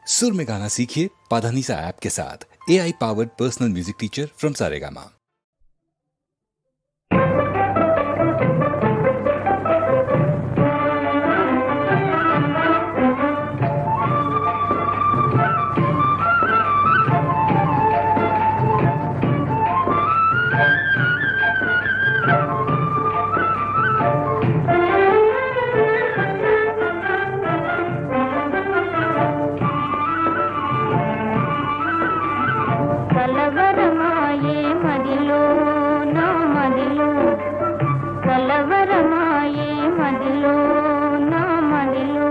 सुर में गाना सीखिए पाधानीसा ऐप के साथ। AI powered personal music teacher from Saregama. కలవరమాయే మదిలో నా మదిలో కలవరమాయే మదిలో నా మదిలో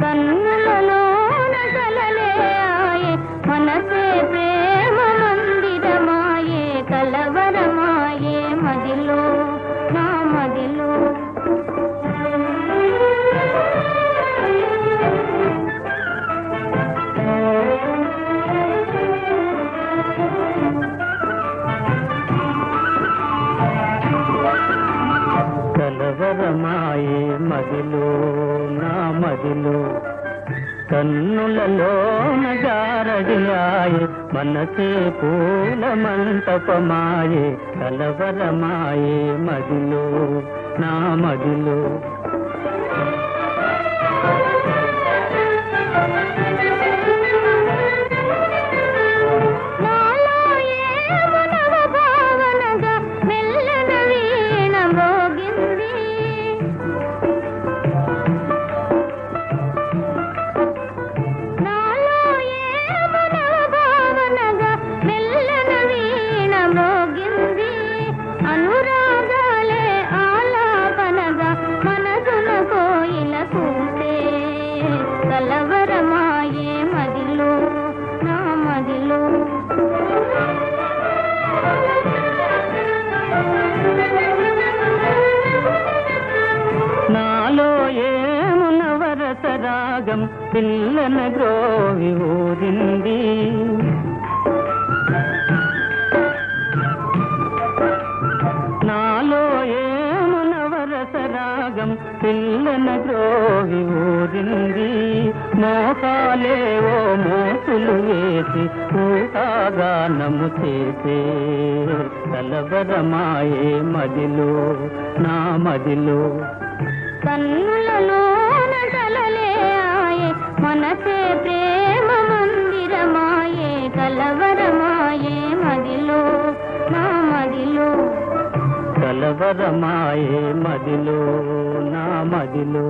కన్నులలోన కలలే ఆయే మనసే ప్రేమ మందిరమాయే కలవరమాయే మదిలో నా మదిలో కలవరమాయే మదిలో నా మదిలో కన్నులలోన జారడియాయే మనసే పూల మంటపమాయే కలవరమాయే మదిలో నా మదిలో కలవరమాయే మదిలో నా మదిలో నాలో ఏమున వరస రాగం పిల్లన గ్రోవి ఊరింది నాలో ఏమున వరస రాగం పిల్లన గ్రోవి ఊరింది మోకాలేవో మోసులు వేసి ఊహాగానము చేసే కలవరమాయే మదిలో నా మదిలో కన్నులలోన కలలే ఆయే మనసే ప్రేమ మందిరమాయే కలవరమాయే మదిలో నా మదిలో కలవరమాయే మదిలో నా మదిలో